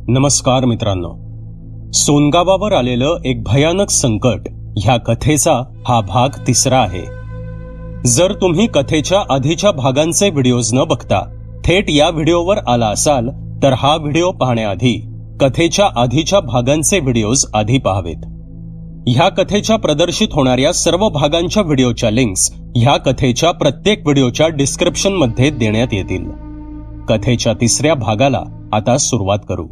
नमस्कार मित्रांनो, सोनगावावर आलेलं एक भयानक संकट ह्या कथेचा हा भाग 3 आहे. जर तुम्ही कथेच्या आधीच्या भागांचे व्हिडिओज न बघता थेट या व्हिडिओवर आला असाल तर हा व्हिडिओ पाहण्याआधी कथेच्या आधीच्या भागांचे व्हिडिओज आधी पाहावेत. ह्या कथेच्या प्रदर्शित होणाऱ्या सर्व भागांच्या व्हिडिओच्या लिंक्स ह्या कथेच्या प्रत्येक व्हिडिओच्या डिस्क्रिप्शन मध्ये देण्यात येतील. कथेच्या 3ऱ्या भागाला आता सुरुवात करू.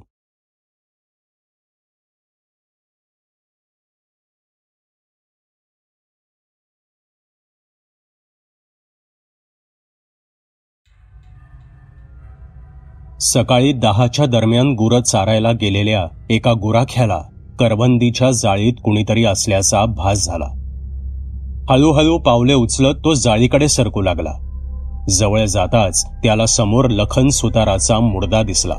सकाळी 10च्या दरम्यान गुरं चारायला गेलेल्या एका गुराख्याला करवंदीच्या जाळीत कुणीतरी असल्याचा भास झाला. हळूहळू पावले उचलत तो जाळीकडे सरकू लागला. जवळ जाताच त्याला समोर लखन सुताराचा मुर्दा दिसला.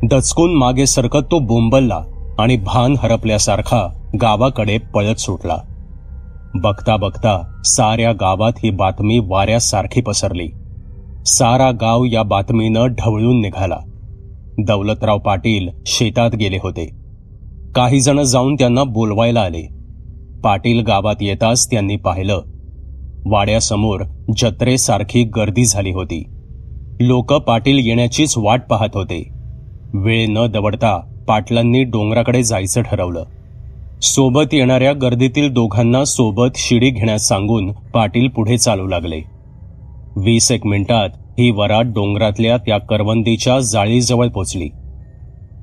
दचकून मागे सरकत तो बोंबलला आणि भान हरपल्यासारखा गावाकडे पळत सुटला. बघता बघता साऱ्या गावात ही बातमी वाऱ्यासारखी पसरली. सारा गाव या बातमीनं ढवळून निघाला. दौलतराव पाटील शेतात गेले होते. काही जण जाऊन त्यांना बोलवायला आले. पाटील गावात येताच त्यांनी पाहिलं, वाड्यासमोर जत्रेसारखी गर्दी झाली होती. लोक पाटील येण्याचीच वाट पाहत होते. वेळ न दवडता पाटलांनी डोंगराकडे जायचं ठरवलं. सोबत येणाऱ्या गर्दीतील दोघांना सोबत शिडी घेण्यास सांगून पाटील पुढे चालू लागले. 20 मिनिटात ही वरात डोंगरातल्या त्या करवंदीच्या जाळीजवळ पोचली.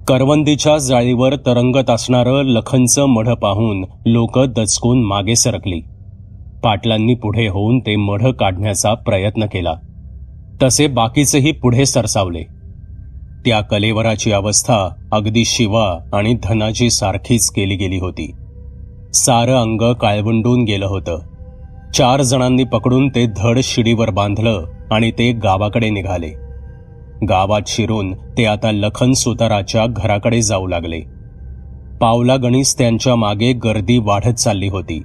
करवंदीच्या जाळीवर तरंगत असणारं लखनचं मढ पाहून लोक दचकून मागे सरकली. पाटलांनी पुढे होऊन ते मढ काढण्याचा प्रयत्न केला. तसे बाकीचेही पुढे सरसावले. त्या कलेवराची अवस्था अगदी शिवा आणि धनाजी सारखीच केली गेली होती. सारं अंग काळवंडून गेलं होतं. 4 जणांनी पकडून ते धड शिडीवर बांधलं आणि ते गावाकडे निघाले. गावात शिरून ते आता लखन सुताराच्या घराकडे जाऊ लागले. पावलागणीस त्यांच्या मागे गर्दी वाढत चालली होती.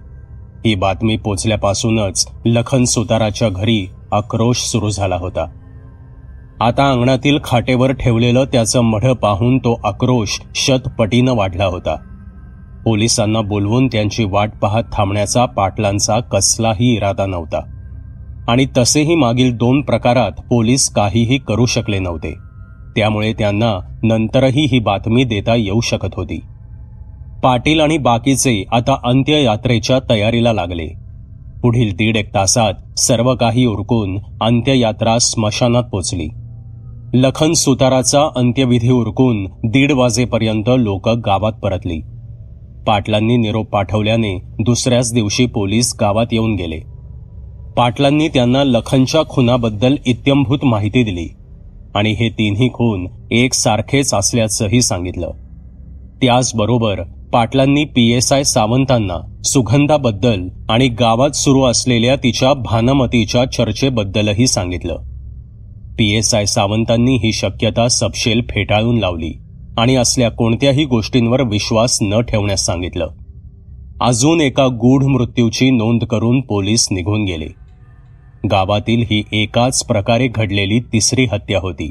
ही बातमी पोचल्यापासूनच लखन सुताराच्या घरी आक्रोश सुरू झाला होता. आता अंगणातील खाटेवर ठेवलेलं त्याचं मढ पाहून तो आक्रोश शतपटीनं वाढला होता. पोलिसांना बोलवून त्यांची वाट पाहत थांबण्याचा पाटलांचा कसलाही इरादा नव्हता आणि तसेही मागील 2 प्रकारात पोलीस काहीही करू शकले नव्हते. त्यामुळे त्यांना नंतरही ही बातमी देता येऊ शकत होती. पाटील आणि बाकीचे आता अंत्ययात्रेच्या तयारीला लागले. पुढील 1.5 तासात सर्व काही उरकून अंत्ययात्रा स्मशानात पोचली. लखन सुताराचा अंत्यविधी उरकून 1:30 वाजेपर्यंत लोक गावात परतली. पाटलांनी निरोप पाठवल्याने दुसऱ्याच दिवशी पोलीस गावात येऊन गेले. पाटलांनी त्यांना लखनच्या खुनाबद्दल इत्यंभूत माहिती दिली आणि हे 3ही खून एकसारखेच असल्याचंही सांगितलं. त्याचबरोबर पाटलांनी PSI सावंतांना सुगंधाबद्दल आणि गावात सुरू असलेल्या तिच्या भानमतीच्या चर्चेबद्दलही सांगितलं. PSI सावंतांनी ही शक्यता सपशेल फेटाळून लावली आणि असल्या कोणत्याही गोष्टींवर विश्वास न ठेवण्यास सांगितलं. अजून एका गूढ मृत्यूची नोंद करून पोलीस निघून गेले. गावातील ही एकाच प्रकारे घडलेली 3री हत्या होती.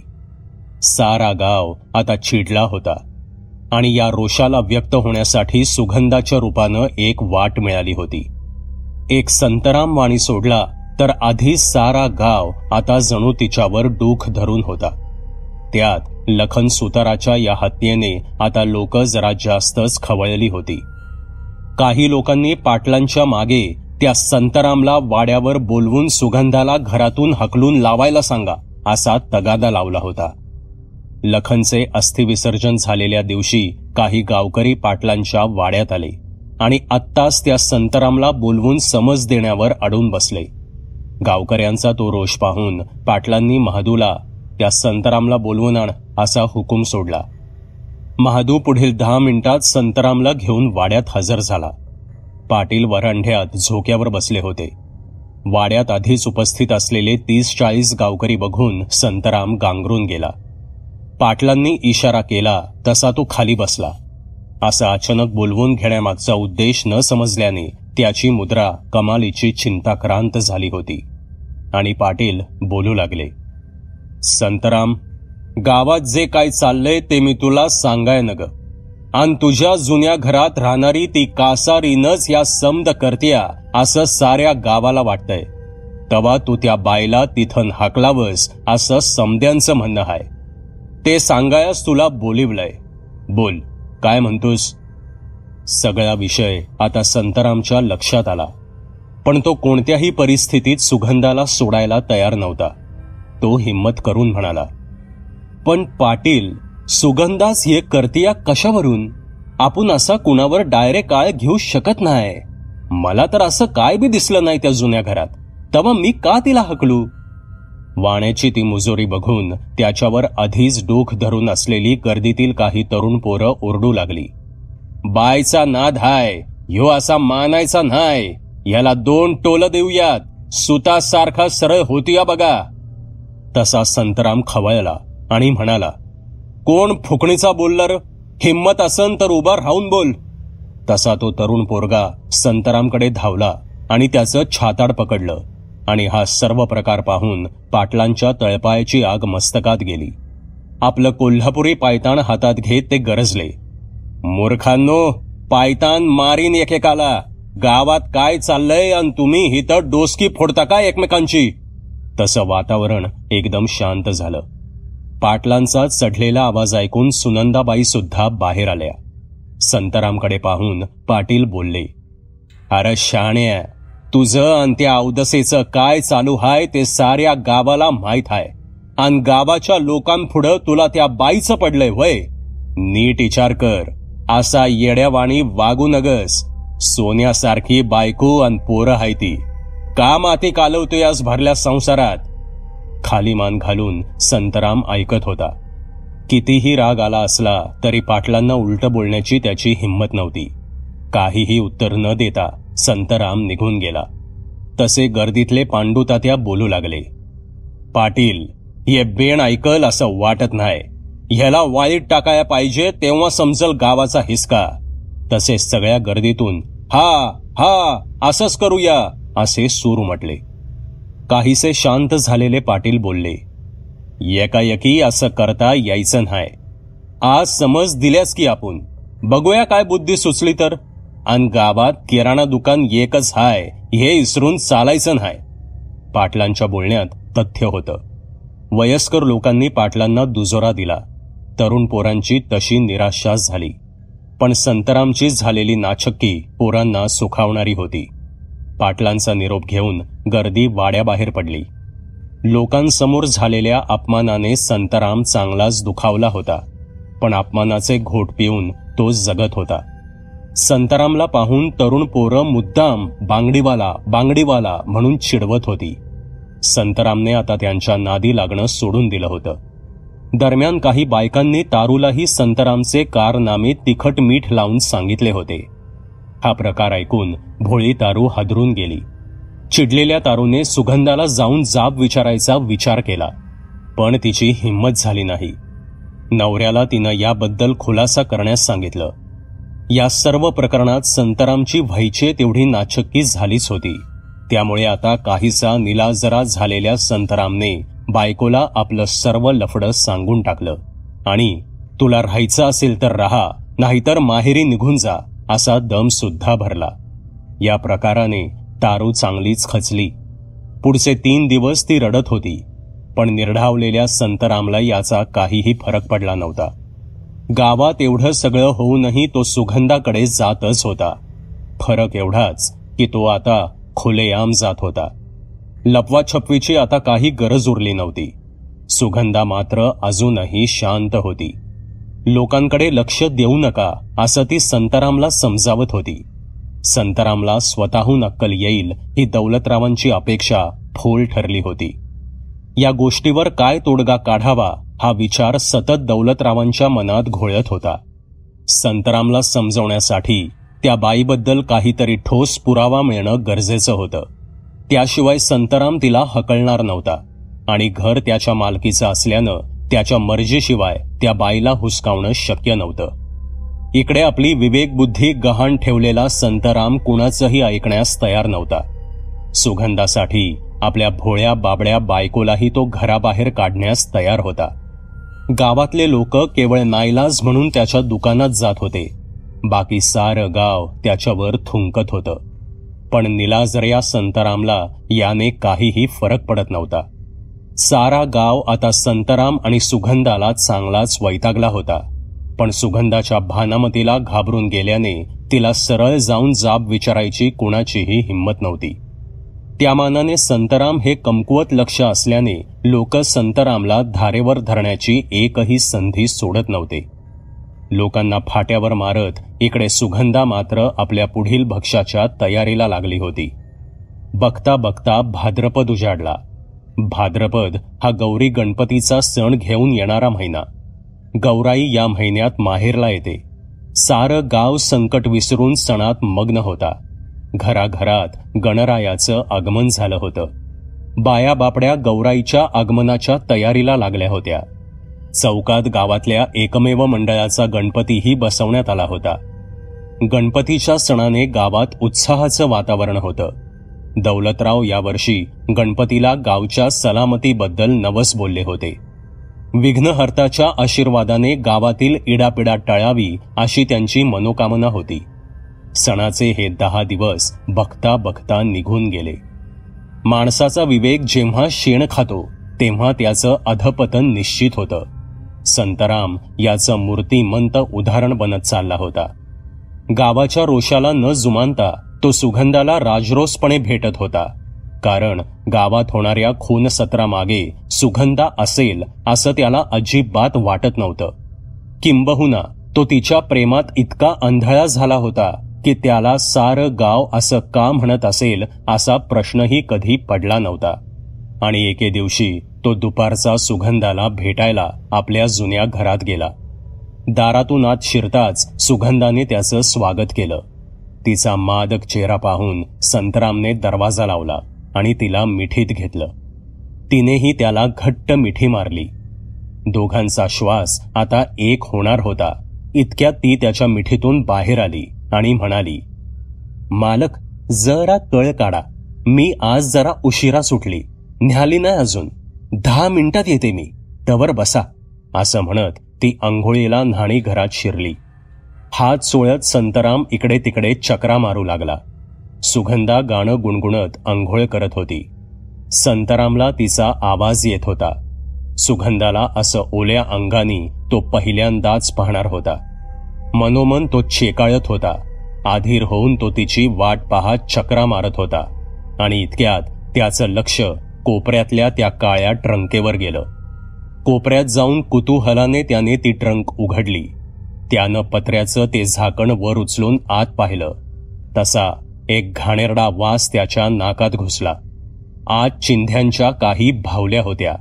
सारा गाव आता चिडला होता आणि या रोषाला व्यक्त होण्यासाठी सुगंधाच्या रूपानं एक वाट मिळाली होती. एक संतराम वाणी सोडला तर आधी सारा गाव आता जणू तिच्यावर डूख धरून होता. त्यात लखन सुताराच्या या हत्येने आता लोक जरा जास्तच खवळली होती. काही लोकांनी पाटलांच्या मागे त्या संतरामला वाड्यावर बोलवून सुगंधाला घरातून हकलून लावायला सांगा असा तगादा लावला होता. लखनचे अस्थिविसर्जन झालेल्या दिवशी काही गावकरी पाटलांच्या वाड्यात आले आणि आत्ताच त्या संतरामला बोलवून समज देण्यावर अडून बसले. गावकऱ्यांचा तो रोष पाहून पाटलांनी महादूला त्या संतरामला बोलवून आण असा हुकूम सोडला. महादू पुढील 10 मिनिटात संतरामला घेऊन वाड्यात हजर झाला. पाटील वरांढ्यात झोक्यावर बसले होते. वाड्यात आधीच उपस्थित असलेले 30-40 गावकरी बघून संतराम गांगरून गेला. पाटलांनी इशारा केला तसा तो खाली बसला. असं अचानक बोलवून घेण्यामागचा उद्देश न समजल्याने त्याची मुद्रा कमालीची चिंताक्रांत झाली होती आणि पाटील बोलू लागले. संतराम, गावात जे काय चाललंय ते मी तुला सांगाय न ग. आणि तुझ्या जुन्या घरात राहणारी ती कासारीनच या समद करत्या असं साऱ्या गावाला वाटतंय. तवा तू त्या बाईला तिथं हाकलावस असं समद्यांचं म्हणणं आहे. ते सांगायस तुला बोलिवलंय. बोल, काय म्हणतोस? सगळा विषय आता संतरामच्या लक्षात आला, पण तो कोणत्याही परिस्थितीत सुगंधाला सोडायला तयार नव्हता. तो हिम्मत करून म्हणाला, पण पाटील, सुगंधास हे करतीया कशावरून? आपण असा कुणावर डायरेक्ट आळ घेऊ शकत नाही. मला तर असं काय बी दिसलं नाही त्या जुन्या घरात. तेव्हा मी का तिला हकलू? वाण्याची ती मुजोरी बघून त्याच्यावर आधीच डोख धरून असलेली गर्दीतील काही तरुण पोरं ओरडू लागली. बायचा नाद हाय, ह्यो असा मानायचा नाही. याला 2 टोलं देऊयात, सुतासारखा सरळ होतीया बघा. तसा संतराम खवळला आणि म्हणाला, कोण फुकणीचा बोलला र? हिम्मत असन तर उभा राहून बोल. तसा तो तरुण पोरगा संतरामकडे धावला आणि त्याचं छाताड पकडलं आणि हा सर्व प्रकार पाहून पाटलांच्या तळपायाची आग मस्तकात गेली. आपलं कोल्हापुरी पायतान हातात घेत ते गरजले, मूर्खांनो, पायतान मारीन एकेकाला. गावात काय चाललंय आणि तुम्ही इथं डोसकी फोडता का एकमेकांची? तसं वातावरण एकदम शांत झालं. पाटलांचा चढलेला आवाज ऐकून सुनंदाबाई सुद्धा बाहेर आल्या. संतरामकडे पाहून पाटील बोलले, अरे शाण्या, तुझं आणि त्या अवदसेचं काय चालू हाय ते साऱ्या गावाला माहीत आहे. आणि गावाच्या लोकांपुढं तुला त्या बाईचं पडलंय वय. नीट विचार कर, असा येड्यावाणी वागू नगस. सोन्यासारखी बायको आणि पोरं हाय ती. का माती कालवतोय आज भरल्या संसारात? खाली मान घालून संतराम ऐकत होता. कितीही राग आला असला तरी पाटलांना उलट बोलण्याची त्याची हिंमत नव्हती. काहीही उत्तर न देता संतराम निघून गेला. तसे गर्दीतले पांडुतात्या बोलू लागले, पाटील, हे बेण ऐकल असं वाटत नाही. ह्याला वाईट टाकाया पाहिजे, तेव्हा समजल गावाचा हिसका. तसेच सगळ्या गर्दीतून हा हा असंच करूया असे सूर उमटले. काहीसे शांत झालेले पाटील बोलले, एकाएकी असं करता यायचं नाही. आज समज दिल्यास की आपण बघूया काय बुद्धी सुचली तर. आणि गावात किराणा दुकान एकच हाय हे इसरून चालायचं नाही. पाटलांच्या बोलण्यात तथ्य होतं. वयस्कर लोकांनी पाटलांना दुजोरा दिला. तरुण पोरांची तशी निराशाच झाली. पण संतरामची झालेली नाचक्की पोरांना सुखावणारी होती. पाटलांचा निरोप घेऊन गर्दी वाड्याबाहेर पडली. लोकांसमोर झालेल्या अपमानाने संतराम चांगलाच दुखावला होता, पण अपमानाचे घोट पिऊन तो जगत होता. संतरामला पाहून तरुण पोरं मुद्दाम बांगडीवाला बांगडीवाला म्हणून चिडवत होती. संतरामने आता त्यांच्या नादी लागणं सोडून दिलं होतं. दरम्यान काही बायकांनी तारूलाही संतरामचे कारनामे तिखट मीठ लावून सांगितले होते. हा प्रकार ऐकून भोळी तारू हादरून गेली. चिडलेल्या तारूने सुगंधाला जाऊन जाब विचारायचा विचार केला, पण तिची हिंमत झाली नाही. नवऱ्याला तिनं याबद्दल खुलासा करण्यास सांगितलं. या सर्व प्रकरणात संतरामची व्हायची तेवढी नाचक्की झालीच होती. त्यामुळे आता काहीसा निलाजरा झालेल्या संतरामने बायकोला आपलं सर्व लफडं सांगून टाकलं आणि तुला राहायचं असेल तर राहा, नाहीतर माहेरी निघून जा असा दम सुद्धा भरला. या प्रकाराने तारू चांगलीच खचली. पुढचे 3 दिवस ती रडत होती, पण निर्ढावलेल्या संतरामला याचा काहीही फरक पडला नव्हता. गावात एवढं सगळं होऊनही तो सुगंधाकडे जातच होता. फरक एवढाच की तो आता खुलेआम जात होता. लपवाछपवीची आता काही गरज उरली नव्हती. सुगंधा मात्र अजूनही शांत होती. लोकांकडे लक्ष देऊ नका असं ती संतरामला समजावत होती. संतरामला स्वतःहून अक्कल येईल ही दौलतरावांची अपेक्षा फोल ठरली होती. या गोष्टीवर काय तोडगा काढावा हा विचार सतत दौलतरावांच्या मनात घोळत होता. संतरामला समजवण्यासाठी त्या बाईबद्दल काहीतरी ठोस पुरावा मिळणं गरजेचं होतं. त्याशिवाय संतराम तिला हकलणार नव्हता आणि घर त्याच्या मालकीचं असल्यानं त्याच्या मर्जीशिवाय त्या बाईला हुसकावणं शक्य नव्हतं. इकडे आपली विवेकबुद्धी गहाण ठेवलेला संतराम कुणाचंही ऐकण्यास तयार नव्हता. सुगंधासाठी आपल्या भोळ्या बाबड्या बायकोलाही तो घराबाहेर काढण्यास तयार होता. गावातले लोक केवळ नाईलाज म्हणून त्याच्या दुकानात जात होते. बाकी सारं गाव त्याच्यावर थुंकत होतं. पण निलाजऱ्या संतरामला याने काहीही फरक पडत नव्हता. सारा गाव आता संतराम आणि सुगंधाला चांगलाच वैतागला होता. पण सुगंधाच्या भानामतीला घाबरून गेल्याने तिला सरळ जाऊन जाब विचारायची कुणाचीही हिंमत नव्हती. त्या मानाने संतराम हे कमकुवत लक्ष असल्याने लोक संतरामला धारेवर धरण्याची एकही संधी सोडत नव्हते. लोकांना फाट्यावर मारत इकडे सुगंधा मात्र आपल्या पुढील भक्ष्याच्या तयारीला लागली होती. बघता बघता भाद्रपद उजाडला. भाद्रपद हा गौरी गणपतीचा सण घेऊन येणारा महिना. गौराई या महिन्यात माहेरला येते. सारं गाव संकट विसरून सणात मग्न होता. घराघरात गणरायाचं आगमन झालं होतं. बाया बापड्या गौराईच्या आगमनाच्या तयारीला लागल्या होत्या. चौकात गावातल्या एकमेव मंडळाचा गणपतीही बसवण्यात आला होता. गणपतीच्या सणाने गावात उत्साहाचं वातावरण होतं. दौलतराव यावर्षी गणपतीला गावच्या सलामतीबद्दल नवस बोलले होते. विघ्नहर्ताच्या आशीर्वादाने गावातील इडापिडा टळावी अशी त्यांची मनोकामना होती. सणाचे हे 10 दिवस बघता बघता निघून गेले. माणसाचा विवेक जेव्हा शेण खातो तेव्हा त्याचं अधपतन निश्चित होतं. संतराम याचं मूर्तिमंत उदाहरण बनत चालला होता. गावाच्या रोषाला न जुमानता तो सुगंधाला राजरोसपणे भेटत होता. कारण गावात होणाऱ्या खून सत्रामागे सुगंधा असेल असं त्याला अजिबात वाटत नव्हतं. किंबहुना तो तिच्या प्रेमात इतका अंधळा झाला होता की त्याला सारं गाव असं का म्हणत असेल असा प्रश्नही कधी पडला नव्हता. आणि एके दिवशी तो दुपारचा सुगंधाला भेटायला आपल्या जुन्या घरात गेला. दारातून आत शिरताच सुगंधाने त्याचं स्वागत केलं. तिचा मादक चेहरा पाहून संतरामने दरवाजा लावला आणि तिला मिठीत घेतलं. तिनेही त्याला घट्ट मिठी मारली. दोघांचा श्वास आता एक होणार होता. इतक्यात ती त्याच्या मिठीतून बाहेर आली आणि म्हणाली, मालक जरा कळ काढा. मी आज जरा उशिरा सुटली. न्याली नाही अजून. 10 मिनिटात येते मी. तवर बसा. असं म्हणत ती अंघोळीला न्हाणी घरात शिरली. हात चोळत संतराम इकडे तिकडे चक्रा मारू लागला. सुगंधा गाणं गुणगुणत अंघोळ करत होती. संतरामला तिचा आवाज येत होता. सुगंधाला असं ओल्या अंगानी तो पहिल्यांदाच पाहणार होता. मनोमन तो चेकाळत होता. आधीर होऊन तो तिची वाट पाहत चक्रा मारत होता. आणि इतक्यात त्याचं लक्ष कोपऱ्यातल्या त्या काळ्या ट्रंकेवर गेलं. कोपऱ्यात जाऊन कुतूहलाने त्याने ती ट्रंक उघडली. त्यानं पत्र्याचं ते झाकण वर उचलून आत पाहिलं. तसा एक घाणेरडा वास त्याच्या नाकात घुसला. आत चिंध्यांच्या काही भावल्या होत्या.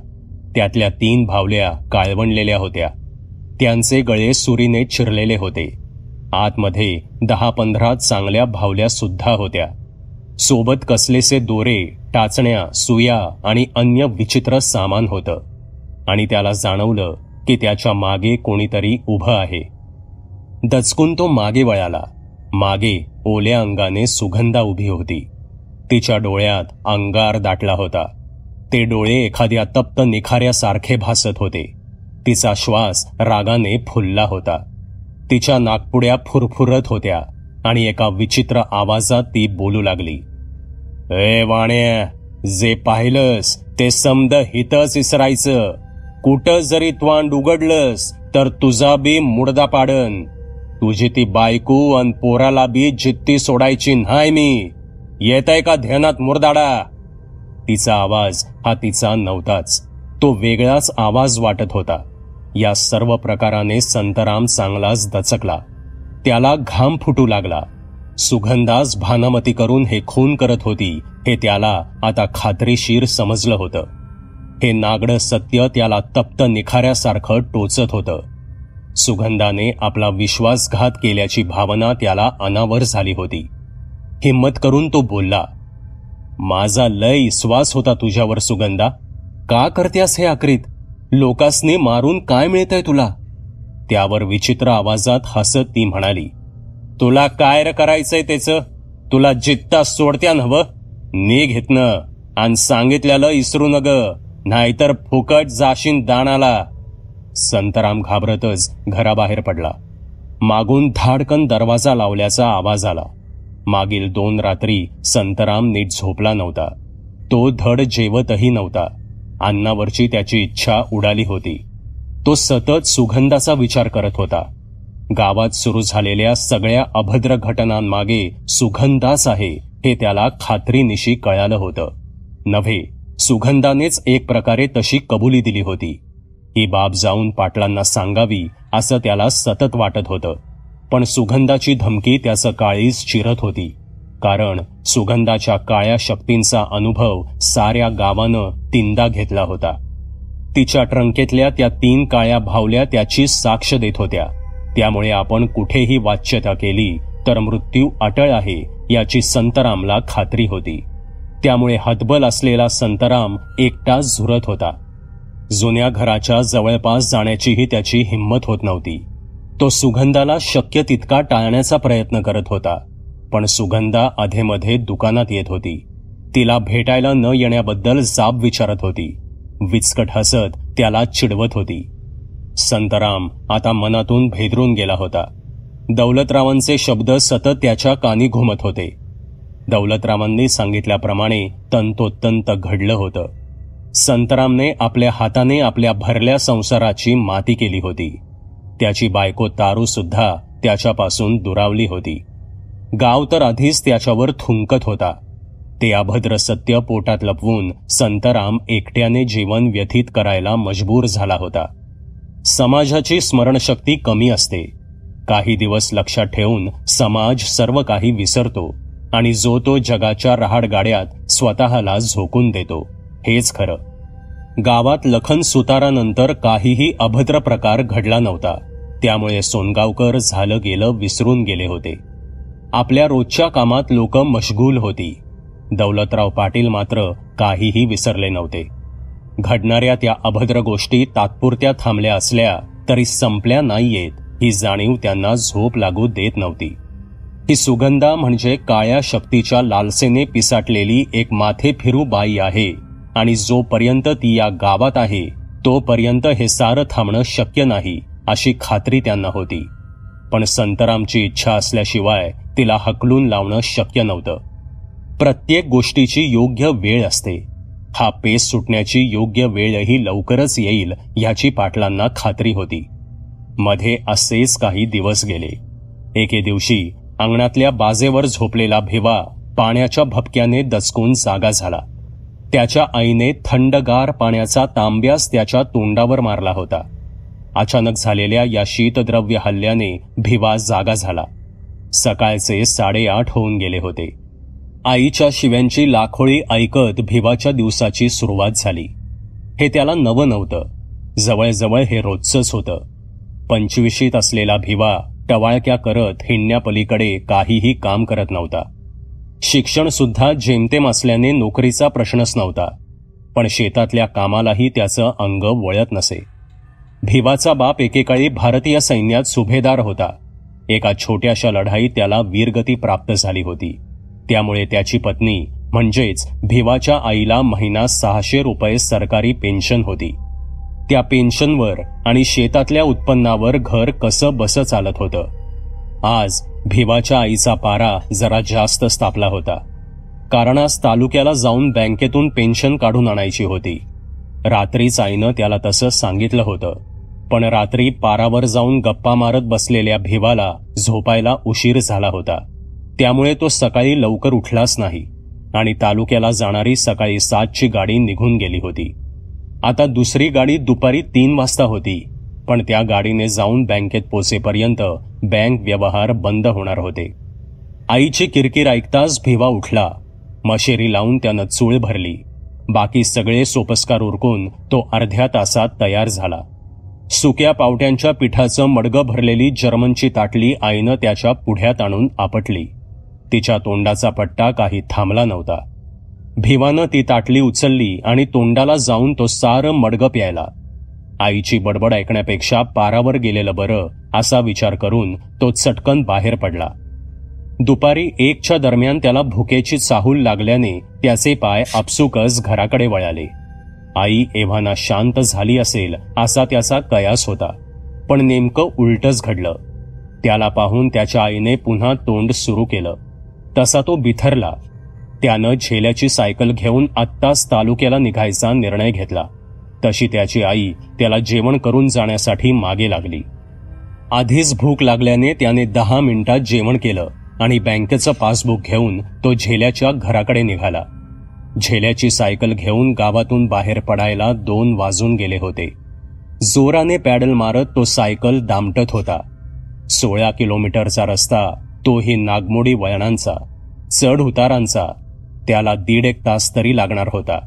त्यातल्या 3 भावल्या काळवणलेल्या होत्या. त्यांचे गळे सुरीने चिरलेले होते. आतमध्ये 10-15 चांगल्या भावल्या सुद्धा होत्या. सोबत कसलेसे दोरे, टाचण्या, सुया आणि अन्य विचित्र सामान होतं. आणि त्याला जाणवलं की त्याच्या मागे कोणीतरी उभं आहे. दचकून तो मागे वळाला. मागे ओल्या अंगाने सुगंधा उभी होती. तिच्या डोळ्यात अंगार दाटला होता. ते डोळे एखाद्या तप्त निखाऱ्यासारखे भासत होते. तिचा श्वास रागाने फुलला होता. तिच्या नाकपुड्या फुरफुरत होत्या आणि एका विचित्र आवाजात ती बोलू लागली, ए वाण्या, जे पाहिलंस ते समद हितच इसरायचं. कुठं जरी त्वांड उघडलंस तर तुझा बी मुडदा पाडन. तुझी ती बायको अन पोराला बी जित्ती सोडायची नाही मी. येतय का ध्यानात मुरदाडा? तिचा आवाज हा तिचा नव्हताच. तो वेगळाच आवाज वाटत होता. या सर्व प्रकाराने संतराम चांगलाच दचकला. त्याला घाम फुटू लागला. सुगंधास भानामती करून हे खून करत होती हे त्याला आता खात्रीशीर समजलं होतं. हे नागडं सत्य त्याला तप्त निखाऱ्यासारखं टोचत होतं. सुगंधाने आपला विश्वासघात केल्याची भावना त्याला अनावर झाली होती. हिम्मत करून तो बोलला, माझा लय विश्वास होता तुझ्यावर सुगंधा. का करत्यास हे आक्रीत? लोकांसने मारून काय मिळतंय तुला? त्यावर विचित्र आवाजात हसत ती म्हणाली, तुला काय र करायचंय त्याचं? तुला जित्ता सोडत्या नव्ह? निघ इथनं आणि सांगितल्याला इसरू नग, नाहीतर फुकट जाशीन दाणाला. संतराम घाबरतच घराबाहेर पडला. मागून धाडकन दरवाजा लावल्याचा आवाज आला. मागील 2 रात्री संतराम नीट झोपला नव्हता. तो धड जेवतही नव्हता. अन्नावरची त्याची इच्छा उडाली होती. तो सतत सुगंधाचा विचार करत होता. गावात सुरू झालेल्या सगळ्या अभद्र घटनांमागे सुगंधाच आहे हे त्याला खात्रीनिशी कळालं होतं. नव्हे, सुगंधानेच एक प्रकारे तशी कबुली दिली होती. ही बाब जाऊन पाटलांना सांगावी असं त्याला सतत वाटत होतं. पण सुगंधाची धमकी त्याचं काळीज चिरत होती. कारण सुगंधाच्या काळ्या शक्तींचा अनुभव साऱ्या गावानं 3दा घेतला होता. तिच्या ट्रंकेतल्या त्या 3 काळ्या भावल्या त्याची साक्ष देत होत्या. त्यामुळे आपण कुठेही वाच्यता केली तर मृत्यू अटळ आहे याची संतरामला खात्री होती. त्यामुळे हतबल असलेला संतराम एकटाच झुरत होता. जुन्या घराच्या जवळपास जाण्याचीही त्याची हिंमत होत नव्हती. तो सुगंधाला शक्य तितका टाळण्याचा प्रयत्न करत होता. पण सुगंधा अधेमध्ये दुकानात येत होती. तिला भेटायला न येण्याबद्दल जाब विचारत होती. विचकट हसत त्याला चिडवत होती. संतराम आता मनातून भेदरून गेला होता. दौलतरावांचे शब्द सतत त्याच्या कानी घुमत होते. दौलतरावांनी सांगितल्याप्रमाणे तंतोतंत घडलं होतं. संतरामने आपल्या हाताने आपल्या भरल्या संसाराची माती केली होती. त्याची बायको तारू सुद्धा त्याच्यापासून दुरावली होती. गाव तर आधीच त्याच्यावर थुंकत होता. ते अभद्र सत्य पोटात लपवून संतराम एकट्याने जीवन व्यतीत करायला मजबूर झाला होता. समाजाची स्मरणशक्ती कमी असते. काही दिवस लक्षात ठेवून समाज सर्व काही विसरतो आणि जो तो जगाच्या रहाडगाड्यात स्वतःला झोकून देतो. हेच खरं. गावात लखन सुतारानंतर काहीही अभद्र प्रकार घडला नव्हता. त्यामुळे सोनगावकर झालं गेलं विसरून गेले होते. आपल्या रोजच्या कामात लोक मशगूल होती. दौलतराव पाटील मात्र काहीही विसरले नव्हते. घडणाऱ्या त्या अभद्र गोष्टी तात्पुरत्या थांबल्या असल्या तरी संपल्या नाहीयेत ही जाणीव त्यांना झोप लागू देत नव्हती. ही सुगंधा म्हणजे काळ्या शक्तीच्या लालसेने पिसाटलेली एक माथे फिरू बाई आहे आणि जोपर्यंत ती या गावात आहे तोपर्यंत हे सारं थांबणं शक्य नाही अशी खात्री त्यांना होती. पण संतरामची इच्छा असल्याशिवाय तिला हकलून लावणं शक्य नव्हतं. प्रत्येक गोष्टीची योग्य वेळ असते. हा पेस सुटण्याची योग्य वेळही लवकरच येईल ह्याची पाटलांना खात्री होती. मध्ये असेच काही दिवस गेले. एके दिवशी अंगणातल्या बाजेवर झोपलेला भिवा पाण्याच्या भपक्याने दचकून जागा झाला. त्याच्या आईने थंडगार पाण्याचा तांब्यास त्याच्या तोंडावर मारला होता. अचानक झालेल्या या शीतद्रव्य हल्ल्याने भिवा जागा झाला. सकाळचे 8:30 होऊन गेले होते. आईच्या शिव्यांची लाखोळी ऐकत भिवाच्या दिवसाची सुरुवात झाली. हे त्याला नवं नव्हतं. जवळजवळ हे रोजचंच होतं. 25शीत असलेला भिवा टवाळक्या करत हिंडण्यापलीकडे काहीही काम करत नव्हता. शिक्षण सुद्धा जेमतेम असल्याने नोकरीचा प्रश्नच नव्हता. पण शेतातल्या कामालाही त्याचं अंग वळत नसे. भिवाचा बाप एकेकाळी भारतीय सैन्यात सुभेदार होता. एका छोट्याशा लढाईत त्याला वीरगती प्राप्त झाली होती. त्यामुळे त्याची पत्नी म्हणजेच भिवाच्या आईला महिना 600 रुपये सरकारी पेन्शन होती. त्या पेन्शनवर आणि शेतातल्या उत्पन्नावर घर कसं बसं चालत होतं. आज भिवाच्या आईचा पारा जरा जास्तच तापला होता. कारण आज तालुक्याला जाऊन बँकेतून पेन्शन काढून आणायची होती. रात्रीच आईनं त्याला तसं सांगितलं होतं. पण रात्री पारावर जाऊन गप्पा मारत बसलेल्या भिवाला झोपायला उशीर झाला होता. त्यामुळे तो सकाळी लवकर उठलाच नाही आणि तालुक्याला जाणारी सकाळी 7ची गाडी निघून गेली होती. आता दुसरी गाडी दुपारी 3 वाजता होती. पण त्या गाडीने जाऊन बँकेत पोचेपर्यंत बँक व्यवहार बंद होणार होते. आईची किरकिर ऐकताच भिवा उठला. मशेरी लावून त्यानं चूळ भरली. बाकी सगळे सोपस्कार उरकून तो अर्ध्या तासात तयार झाला. सुक्या पावट्यांच्या पिठाचं मडगं भरलेली जर्मनची ताटली आईनं त्याच्या पुढ्यात आणून आपटली. तिच्या तोंडाचा पट्टा काही थांबला नव्हता. भिवानं ती ताटली उचलली आणि तोंडाला जाऊन तो सारं मडगं प्यायला. आईची बडबड ऐकण्यापेक्षा पारावर गेलेलं बरं असा विचार करून तो चटकन बाहेर पडला. दुपारी 1च्या दरम्यान त्याला भुकेची चाहूल लागल्याने त्याचे पाय आपसुकच घराकडे वळाले. आई एव्हाना शांत झाली असेल असा त्याचा कयास होता, पण नेमकं उलटच घडलं. त्याला पाहून त्याच्या आईने पुन्हा तोंड सुरू केलं. तसा तो बिथरला. त्यानं झेल्याची सायकल घेऊन आत्ताच तालुक्याला निघायचा निर्णय घेतला. तशी त्याची आई त्याला जेवण करून जाण्यासाठी मागे लागली. आधीच भूक लागल्याने त्याने 10 मिनिटात जेवण केलं आणि बँकेचं पासबुक घेऊन तो झेल्याच्या घराकडे निघाला. झेल्याची सायकल घेऊन गावातून बाहेर पडायला 2 वाजून गेले होते. जोराने पॅडल मारत तो सायकल दामटत होता. 16 किलोमीटरचा रस्ता, तोही नागमोडी वळणांचा, चढ उतारांचा. त्याला 1.5 तास तरी लागणार होता.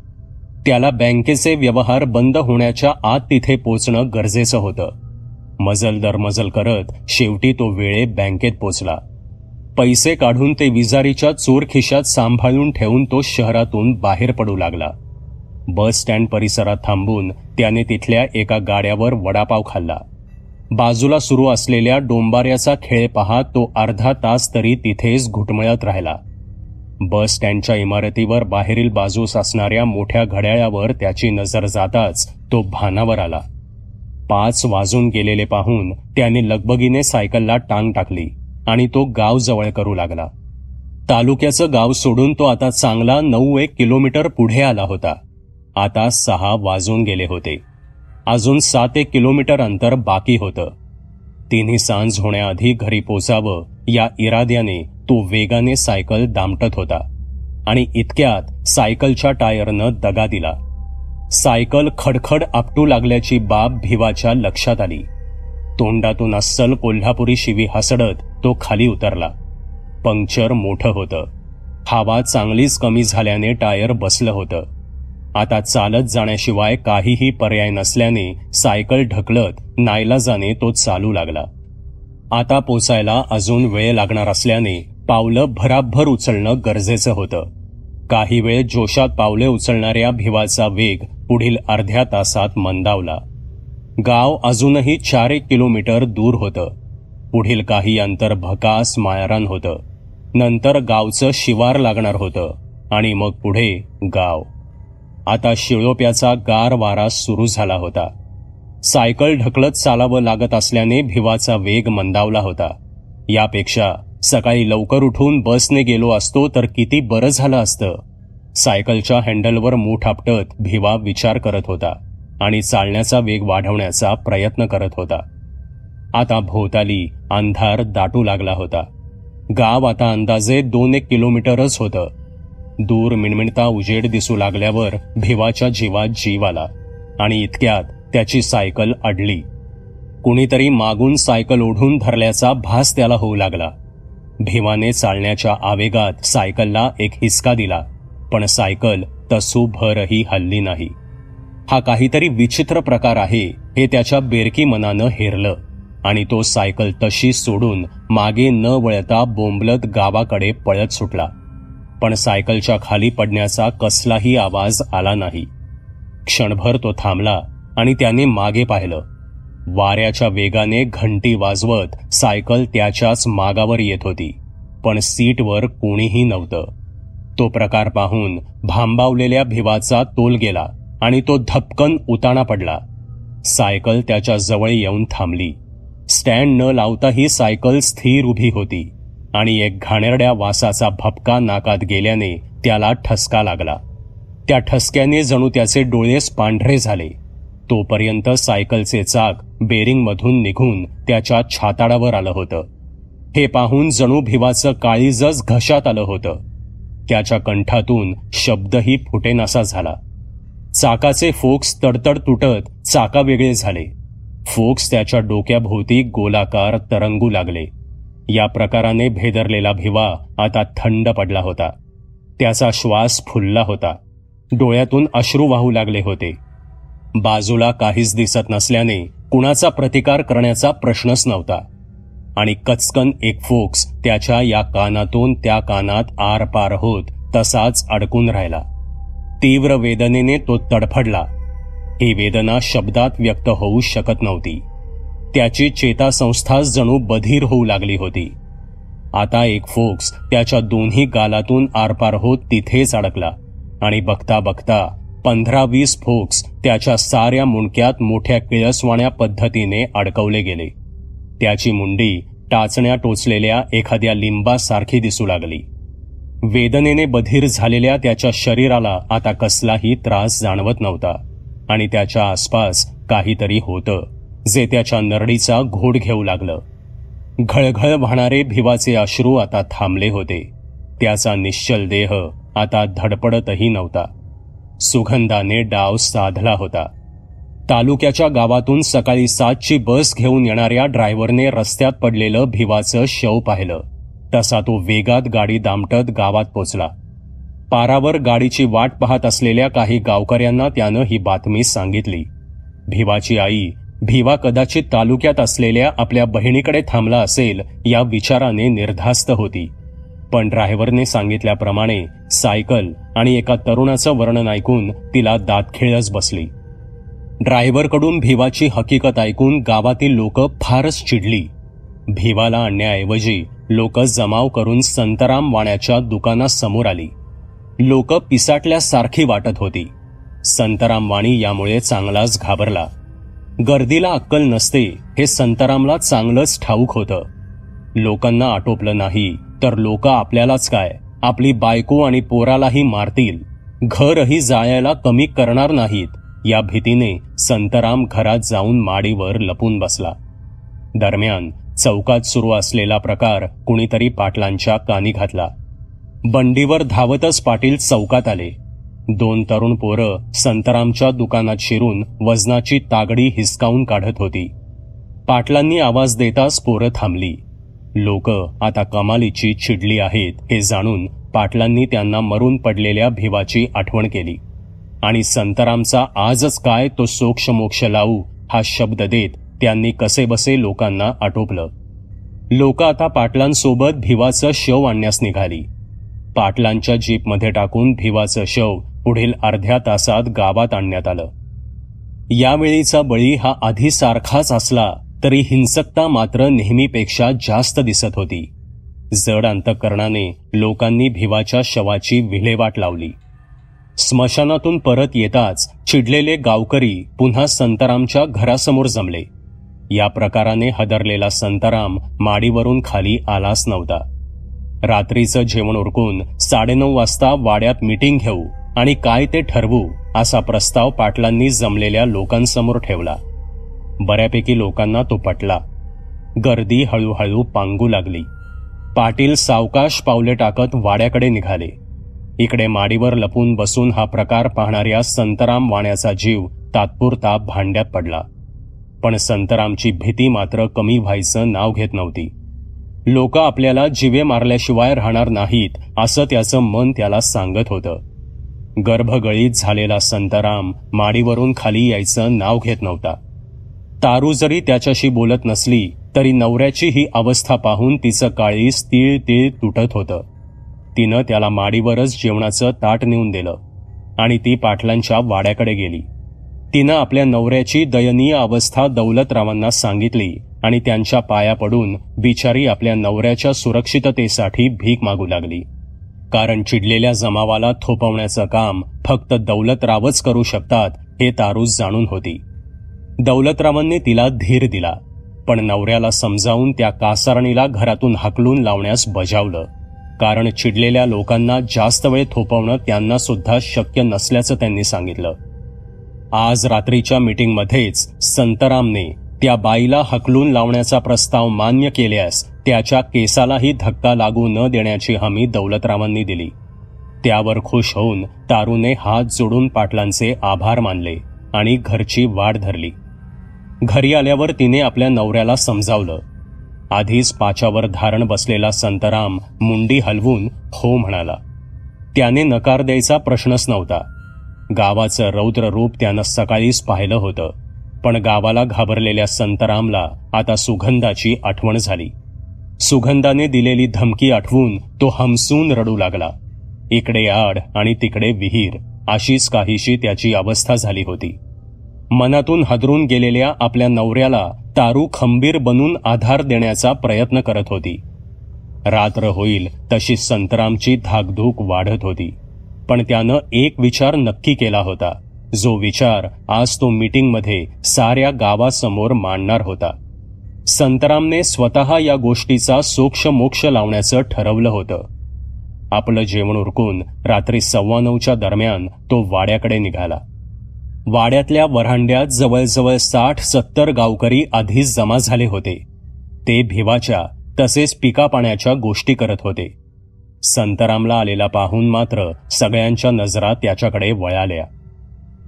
त्याला बँकेचे व्यवहार बंद होण्याच्या आत तिथे पोचणं गरजेचं होतं. मजल दर मजल करत शेवटी तो वेळेत बँकेत पोचला. पैसे काढून ते विजारीच्या चोर खिशात सांभाळून ठेवून तो शहरातून बाहेर पडू लागला. बस स्टँड परिसरात थांबून त्याने तिथल्या एका गाड्यावर वडापाव खाल्ला. बाजूला सुरू असलेल्या डोंबाऱ्याचा खेळ पाहत तो अर्धा तास तरी तिथेच घुटमळत राहिला. बस स्टँडच्या इमारतीवर बाहेरील बाजूस असणाऱ्या मोठ्या घड्याळावर त्याची नजर जाताच तो भानावर आला. 5 वाजून गेलेले पाहून त्याने लगबगीने सायकलला टांग टाकली आणि तो गाव जवळ करू लागला. तालुक्याचं गाव सोडून तो आता चांगला 9-1 किलोमीटर पुढे आला होता. आता 6 वाजून गेले होते. अजून 7-1 किलोमीटर अंतर बाकी होतं. तिन्ही सांज होण्याआधी घरी पोचावं या इराद्याने तो वेगाने सायकल दामटत होता आणि इतक्यात सायकलच्या टायरनं दगा दिला. सायकल खडखड आपटू लागल्याची बाब भिवाच्या लक्षात आली. तोंडातून अस्सल कोल्हापुरी शिवी हसडत तो खाली उतरला. पंक्चर मोठं होतं. हवा चांगलीच कमी झाल्याने टायर बसलं होतं. आता चालत जाण्याशिवाय काहीही पर्याय नसल्याने सायकल ढकलत नाईलाजाने तो चालू लागला. आता पोचायला अजून वेळ लागणार असल्याने पावलं भराभर उचलणं गरजेचं होतं. काही वेळ जोशात पावले उचलणाऱ्या भिवाचा वेग पुढील अर्ध्या तासात मंदावला. गाव अजूनही 4-1 किलोमीटर दूर होतं. पुढील काही अंतर भकास माळरान होतं. नंतर गावचं शिवार लागणार होतं आणि मग पुढे गाव. आता शिळोप्याचा गार वारा सुरू झाला होता. सायकल ढकलत चालावं लागत असल्याने भिवाचा वेग मंदावला होता. यापेक्षा सकाळी लवकर उठून बसने गेलो असतो तर किती बरं झालं असतं. सायकलच्या हँडलवर मूठ आपटत भिवा विचार करत होता आणि चालण्याचा वेग वाढवण्याचा प्रयत्न करत होता. आता भोवताली अंधार दाटू लागला होता. गाव आता अंदाजे 2-1 किलोमीटरच होतं. दूर मिणमिणता उजेड दिसू लागल्यावर भिवाच्या जीवात जीव आला आणि इतक्यात त्याची सायकल अडली. कुणीतरी मागून सायकल ओढून धरल्याचा भास त्याला होऊ लागला. भिवाने चालण्याच्या आवेगात सायकलला एक हिसका दिला, पण सायकल तसूभरही हलली नाही. हा काहीतरी विचित्र प्रकार आहे हे त्याच्या बेरकी मनानं हेरलं आणि तो सायकल तशी सोडून मागे न वळता बोंबलत गावाकडे पळत सुटला. पण सायकलच्या खाली पडण्याचा कसलाही आवाज आला नाही. क्षणभर तो थांबला आणि त्याने मागे पाहिलं. वाऱ्याच्या वेगाने घंटी वाजवत सायकल त्याच्याच मागावर येत होती, पण सीटवर कोणीही नव्हतं. तो प्रकार पाहून भांबावलेल्या भिवाचा तोल गेला आणि तो धपकन उताना पडला. सायकल त्याच्या जवळ येऊन थांबली. स्टँड न लावताही सायकल स्थिर उभी होती आणि एक घाणेरड्या वासाचा भपका नाकात गेल्याने त्याला ठसका लागला. त्या ठसक्याने जणू त्याचे डोळेच पांढरे झाले. तोपर्यंत सायकलचे चाक बेरिंगमधून निघून त्याच्या छाताडावर आलं होतं. हे पाहून जणू भिवाचं काळीजच घशात आलं होतं. त्याच्या कंठातून शब्दही फुटेनासा झाला. चाकाचे फोक्स तडतड तुटत चाका वेगळे झाले. फोक्स त्याच्या डोक्याभोवती गोलाकार तरंगू लागले. या प्रकाराने भेदरलेला भिवा आता थंड पडला होता. त्याचा श्वास फुलला होता. डोळ्यातून अश्रू वाहू लागले होते. बाजूला काहीच दिसत नसल्याने कुणाचा प्रतिकार करण्याचा प्रश्नच नव्हता आणि कचकन एक फोक्स त्याच्या या कानातून त्या कानात आरपार होत तसाच अडकून राहिला. तीव्र वेदनेने तो तडफडला. ही वेदना शब्दात व्यक्त होऊ शकत नव्हती. त्याची चेतासंस्थाच जणू बधीर होऊ लागली होती. आता एक फोक्स त्याच्या दोन्ही गालातून आरपार होत तिथेच अडकला आणि बघता बघता 15-20 फोक्स त्याच्या साऱ्या मुंडक्यात मोठ्या किळसवाण्या पद्धतीने अडकवले गेले. त्याची मुंडी टाचण्या टोचलेल्या एखाद्या लिंबासारखी दिसू लागली. वेदनेने बधीर झालेल्या त्याच्या शरीराला आता कसलाही त्रास जाणवत नव्हता आणि त्याच्या आसपास काहीतरी होतं जे त्याच्या नरडीचा घोट घेऊ लागलं. घळघळ वाहणारे भिवाचे अश्रू आता थांबले होते. त्याचा निश्चल देह आता धडपडतही नव्हता. सुगंधाने डाव साधला होता. तालुक्याच्या गावातून सकाळी 7ची बस घेऊन येणाऱ्या ड्रायव्हरने रस्त्यात पडलेलं भिवाचं शव पाहिलं तसा तो वेगात गाडी दामटत गावात पोचला. पारावर गाडीची वाट पाहत असलेल्या काही गावकऱ्यांना त्यानं ही बातमी सांगितली. भिवाची आई भिवा कदाचित तालुक्यात असलेल्या आपल्या बहिणीकडे थांबला असेल या विचाराने निर्धास्त होती. पण ड्रायव्हरने सांगितल्याप्रमाणे सायकल आणि एका तरुणाचं वर्णन ऐकून तिला दातखिळच बसली. ड्रायव्हरकडून भिवाची हकीकत ऐकून गावातील लोक फारच चिडली. भिवाला आणण्याऐवजी लोक जमाव करून संतराम वाण्याच्या दुकानासमोर आली. लोक पिसाटल्यासारखी वाटत होती. संतराम वाणी यामुळे चांगलाच घाबरला. गर्दीला अक्कल नसते हे संतरामला चांगलंच ठाऊक होतं. लोकांना आटोपलं नाही तर लोक आपल्यालाच काय, आपली बायको आणि पोरालाही मारतील, घरही जाळायला कमी करणार नाहीत या भीतीने संतराम घरात जाऊन माडीवर लपून बसला. दरम्यान चौकात सुरू असलेला प्रकार कुणीतरी पाटलांच्या कानी घातला. बंडीवर धावतच पाटील चौकात आले. 2 तरुण पोरं संतरामच्या दुकानात शिरून वजनाची तागडी हिसकावून काढत होती. पाटलांनी आवाज देताच पोरं थांबली. लोक आता कमालीची चिडली आहेत हे जाणून पाटलांनी त्यांना मरून पडलेल्या भिवाची आठवण केली आणि संतरामचा आजच काय तो सोक्षमोक्ष लावू हा शब्द देत त्यांनी कसेबसे लोकांना आटोपलं. लोक आता पाटलांसोबत भिवाचं शव आणण्यास निघाली. पाटलांच्या जीपमध्ये टाकून भिवाचं शव पुढील अर्ध्या तासात गावात आणण्यात आलं. यावेळीचा बळी हा आधी सारखाच असला तरी हिंसकता मात्र नेहमीपेक्षा जास्त दिसत होती. जड अंतःकरणाने लोकांनी भिवाच्या शवाची विल्हेवाट लावली. स्मशानातून परत येताच चिडलेले गावकरी पुन्हा संतरामच्या घरासमोर जमले. या प्रकाराने हदरलेला संतराम माडीवरून खाली आलाच नव्हता. रात्रीचं जेवण उरकून 9:30 वाजता वाड्यात मीटिंग घेऊ आणि काय ते ठरवू असा प्रस्ताव पाटलांनी जमलेल्या लोकांसमोर ठेवला. बऱ्यापैकी लोकांना तो पटला. गर्दी हळूहळू पांगू लागली. पाटील सावकाश पावले टाकत वाड्याकडे निघाले. इकडे माडीवर लपून बसून हा प्रकार पाहणाऱ्या संतराम वाण्याचा जीव तात्पुरता भांड्यात पडला. पण संतरामची भीती मात्र कमी व्हायचं नाव घेत नव्हती. लोक आपल्याला जिवे मारल्याशिवाय राहणार नाहीत असं त्याचं मन त्याला सांगत होतं. गर्भगळीत झालेला संतराम माडीवरून खाली यायचं नाव घेत नव्हता. तारू जरी त्याच्याशी बोलत नसली तरी नवऱ्याची ही अवस्था पाहून तिचं काळीज तीळ तीळ तुटत होतं. तिनं त्याला माडीवरच जेवणाचं ताट नेऊन दिलं आणि ती पाटलांच्या वाड्याकडे गेली. तिनं आपल्या नवऱ्याची दयनीय अवस्था दौलतरावांना सांगितली आणि त्यांच्या पाया पडून बिचारी आपल्या नवऱ्याच्या सुरक्षिततेसाठी भीक मागू लागली. कारण चिडलेल्या जमावाला थोपवण्याचं काम फक्त दौलतरावच करू शकतात हे तारू जाणून होती. दौलतरावांनी तिला धीर दिला, पण नवऱ्याला समजावून त्या कासारणीला घरातून हाकलून लावण्यास बजावलं. कारण चिडलेल्या लोकांना जास्त वेळ थोपवणं त्यांना सुद्धा शक्य नसल्याचं त्यांनी सांगितलं. आज रात्रीच्या मीटिंगमध्येच संतरामने त्या बाईला हकलून लावण्याचा प्रस्ताव मान्य केल्यास त्याच्या केसालाही धक्का लागू न देण्याची हमी दौलतरावांनी दिली. त्यावर खुश होऊन तारूने हात जोडून पाटलांचे आभार मानले आणि घरची वाट धरली. घरी आल्यावर तिने आपल्या नवऱ्याला समजावलं. आधीच पाच्यावर धारण बसलेला संतराम मुंडी हलवून हो म्हणाला. त्याने नकार द्यायचा प्रश्नच नव्हता. गावाचं रौद्र रूप त्यानं सकाळीच पाहिलं होतं, पण गावाला घाबरलेल्या संतरामला आता सुगंधाची आठवण झाली. सुगंधाने दिलेली धमकी आठवून तो हमसून रडू लागला. इकडे आड आणि तिकडे विहीर अशीच काहीशी त्याची अवस्था झाली होती. मनातून हादरून गेलेल्या आपल्या नवऱ्याला तारू खंबीर बनून आधार देण्याचा प्रयत्न करत होती. रात्र होईल तशी संतरामची धाकधूक वाढत होती. पण त्यानं एक विचार नक्की केला होता, जो विचार आज तो मीटिंगमध्ये साऱ्या गावासमोर मांडणार होता. संतरामने स्वतः या गोष्टीचा सोक्ष लावण्याचं ठरवलं होतं. आपलं जेवण उरकून रात्री 9:15च्या दरम्यान तो वाड्याकडे निघाला. वाड्यातल्या वऱ्हांड्यात जवळजवळ 60-70 गावकरी आधीच जमा झाले होते. ते भिवाच्या तसेच पिकापाण्याच्या गोष्टी करत होते. संतरामला आलेला पाहून मात्र सगळ्यांच्या नजरा त्याच्याकडे वळाल्या.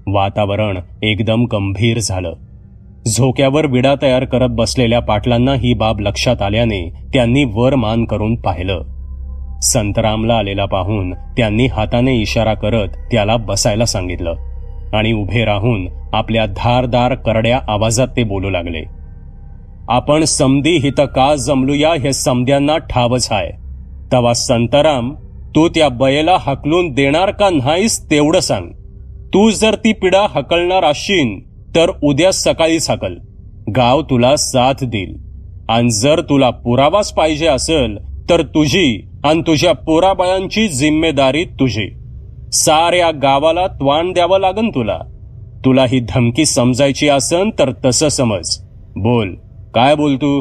वातावरण एकदम गंभीर झालं. झोक्यावर विडा तयार करत बसलेल्या पाटलांना ही बाब लक्षात आल्याने त्यांनी वर मान करून पाहिलं. संतरामला आलेला पाहून त्यांनी हाताने इशारा करत त्याला बसायला सांगितलं आणि उभे राहून आपल्या धारदार करड्या आवाजात ते बोलू लागले. आपण समधी हित का जमलूया हे समद्यांना ठावच आहे. तवा संतराम, तू त्या बयेला हकलून देणार का नाहीस तेवढं सांग. तू जर ती पिढा हकलणार असशील तर उद्या सकाळीच हकल. गाव तुला साथ देईल. आणि जर तुला पुरावाच पाहिजे असेल तर तुझी आणि तुझ्या पोराबाळांची जिम्मेदारी तुझी. साऱ्या गावाला त्वाण द्यावं लागन तुला. तुला ही धमकी समजायची असन तर तसं समज. बोल, काय बोलतू?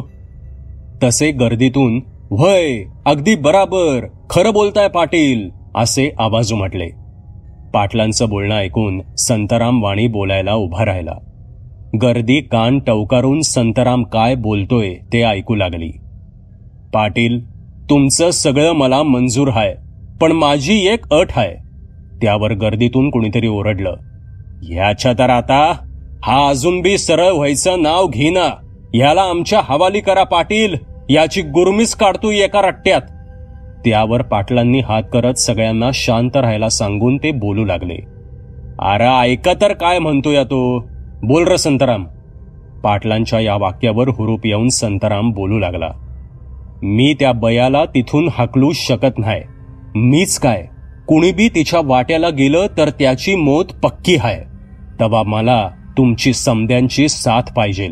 तसे गर्दीतून, व्हय, अगदी बराबर, खरं बोलताय पाटील, असे आवाज उमटले. पाटलांचं बोलणं ऐकून संतराम वाणी बोलायला उभा राहिला. गर्दी कान टवकारून संतराम काय बोलतोय ते ऐकू लागली. पाटील, तुमचं सगळं मला मंजूर आहे, पण माझी एक अट आहे. त्यावर गर्दीतून कुणीतरी ओरडलं, ह्याच्या तर आता हा अजून बी सरळ व्हायचं नाव घेना. ह्याला आमच्या हवाली करा पाटील. याची गुरमीच काढतो एका रट्ट्यात. त्यावर पाटलांनी हात करत सगळ्यांना शांत राहायला सांगून ते बोलू लागले. अरे ऐका तर काय म्हणतोय तो. बोल र संतराम. पाटलांच्या या वाक्यावर हुरूप येऊन संतराम बोलू लागला. मी त्या बयाला तिथून हकलू शकत नाही. मीच काय, कुणी बी तिच्या वाट्याला गेलं तर त्याची मौत पक्की आहे. तवा मला तुमची समद्यांची साथ पाहिजे.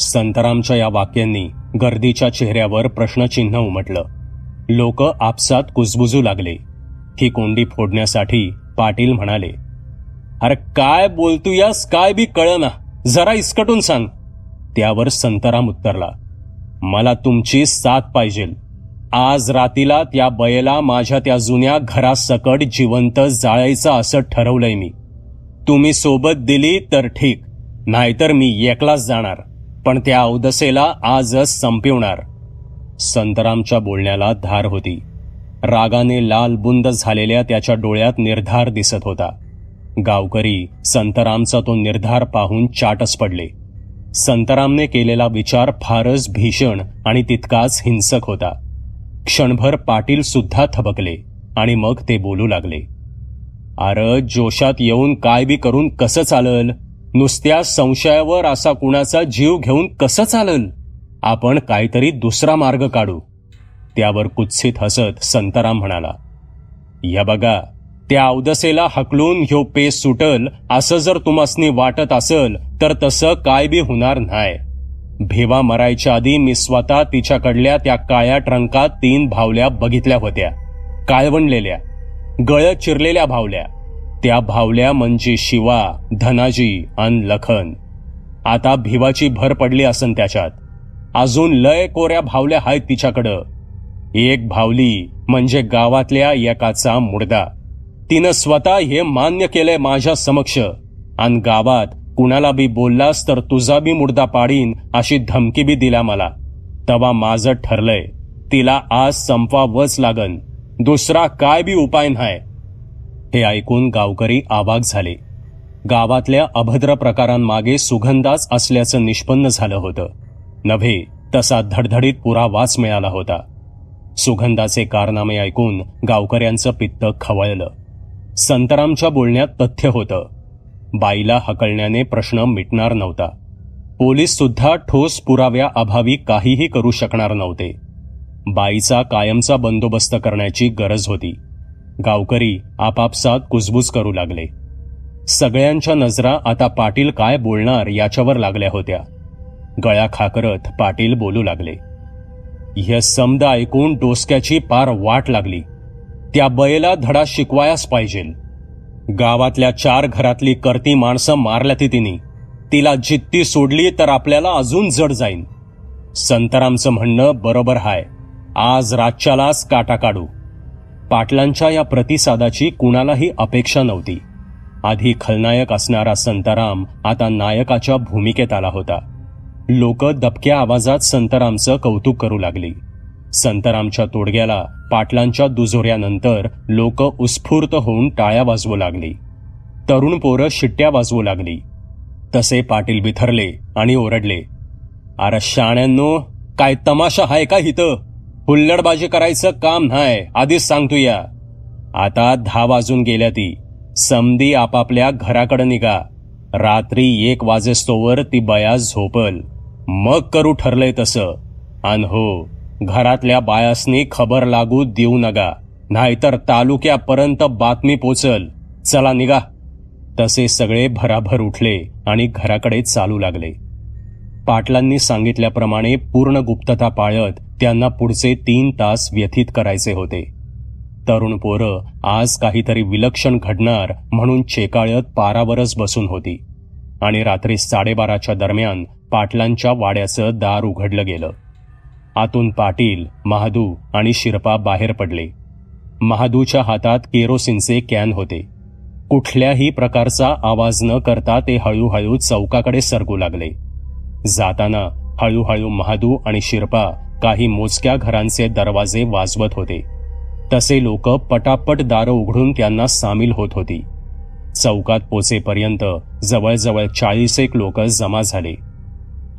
संतरामच्या या वाक्यांनी गर्दीच्या चेहऱ्यावर प्रश्नचिन्ह उमटलं. लोक आपसात कुजबुजू लागले. ही कोंडी फोडण्यासाठी पाटील म्हणाले, अरे काय बोलतोयास काय बी कळना, जरा इसकटून सांग. त्यावर संतराम उत्तरला, मला तुमची साथ पाहिजे. आज रातीला त्या बयेला माझ्या त्या जुन्या घरासकट जिवंत जाळायचं असं ठरवलंय मी. तुम्ही सोबत दिली तर ठीक, नाहीतर मी एकलाच जाणार. पण त्या अवदसेला आजच संपवणार. संतरामच्या बोलण्याला धार होती. रागाने लालबुंद झालेल्या त्याच्या डोळ्यात निर्धार दिसत होता. गावकरी संतरामचा तो निर्धार पाहून चाटच पडले. संतरामने केलेला विचार फारच भीषण आणि तितकाच हिंसक होता. क्षणभर पाटील सुद्धा थबकले आणि मग ते बोलू लागले, अरे जोशात येऊन काय बी करून कसं चालल? नुसत्या संशयावर असा कुणाचा जीव घेऊन कसं चालल? आपण काहीतरी दुसरा मार्ग काढू. त्यावर कुत्सित हसत संतराम म्हणाला, या बघा, त्या अवदसेला हकलून ह्यो पेस सुटल असं जर तुम्हासनी वाटत असल तर तसं काय बी होणार नाही. भेवा मरायच्या आधी मी स्वतः तिच्याकडल्या त्या काळ्या ट्रंकात 3 भावल्या बघितल्या होत्या. काळवणलेल्या, गळ चिरलेल्या भावल्या. त्या भावल्या म्हणजे शिवा, धनाजी आणि लखन. आता भिवाची भर पडली असन त्याच्यात. अजून लय कोऱ्या भावल्या आहेत तिच्याकडं. एक भावली म्हणजे गावातल्या एकाचा मुर्दा. तिनं स्वतः हे मान्य केलंय माझ्या समक्ष. आणि गावात कुणाला बी बोललास तर तुझा बी मुर्दा पाडीन अशी धमकी बी दिला मला. तवा माझं ठरलंय, तिला आज संपवावंच लागन. दुसरा काय बी उपाय नाही. हे ऐकून गावकरी आवाक झाले. गावातल्या अभद्र प्रकारांमागे सुगंधाच असल्याचं निष्पन्न झालं होतं. नव्हे तसा धडधडीत पुरावाच मिळाला होता. सुगंधाचे कारनामे ऐकून गावकऱ्यांचं पित्त खवळलं. संतरामच्या बोलण्यात तथ्य होतं. बाईला हकलण्याने प्रश्न मिटणार नव्हता. पोलीस सुद्धा ठोस पुराव्या अभावी काहीही करू शकणार नव्हते. बाईचा कायमचा बंदोबस्त करण्याची गरज होती. गावकरी आपापसात कुजबूज करू लागले. सगळ्यांच्या नजरा आता पाटील काय बोलणार याच्यावर लागल्या होत्या. गळा खाकरत पाटील बोलू लागले, हे समद ऐकून डोसक्याची पार वाट लागली. त्या बयेला धडा शिकवायाच पाहिजे. गावातल्या 4 घरातली करती माणसं मारल्या तिने. तिला जित्ती सोडली तर आपल्याला अजून जड जाईन. संतरामचं म्हणणं बरोबर हाय. आज रातच्यालाच काटा काढू. पाटलांच्या या प्रतिसादाची कुणालाही अपेक्षा नव्हती. आधी खलनायक असणारा संताराम आता नायकाच्या भूमिकेत आला होता. लोक दबक्या आवाजात संतारामचं कौतुक करू लागली. संतारामच्या तोडग्याला पाटलांच्या दुजोऱ्यानंतर लोक उत्स्फूर्त होऊन टाळ्या वाजवू लागली. तरुण पोरं शिट्ट्या वाजवू लागली. तसे पाटील बिथरले आणि ओरडले, अरे शाण्यांनो, काय तमाशा हाय का इथं? हुल्लडबाजी करायचं काम नाही, आधीच सांगतो या. आता 10 वाजून गेल्या ती. समधी आपापल्या घराकडे निघा. रात्री 1 वाजेस्तोवर ती बया झोपल. मग करू ठरलंय तसं. अन हो, घरातल्या बायासनी खबर लागू देऊ नका, नाहीतर तालुक्यापर्यंत बातमी पोचल. चला निघा. तसे सगळे भराभर उठले आणि घराकडे चालू लागले. पाटलांनी सांगितल्याप्रमाणे पूर्ण गुप्तता पाळत त्यांना पुढचे 3 तास व्यथित करायचे होते. तरुण पोरं आज काहीतरी विलक्षण घडणार म्हणून चेकाळत पारावरच बसून होती. आणि रात्री 12:30च्या दरम्यान पाटलांच्या वाड्याचं दार उघडलं गेलं. आतून पाटील, महादू आणि शिरपा बाहेर पडले. महादूच्या हातात केरोसिनचे कॅन होते. कुठल्याही प्रकारचा आवाज न करता ते हळूहळू चौकाकडे सरकू लागले. जाताना हळूहळू महादू आणि शिरपा काही मोजक्या घरांचे दरवाजे वाजवत होते. तसे लोक पटापट दारं उघडून त्यांना सामील होत होती. चौकात पोचेपर्यंत जवळजवळ 40 लोक जमा झाले.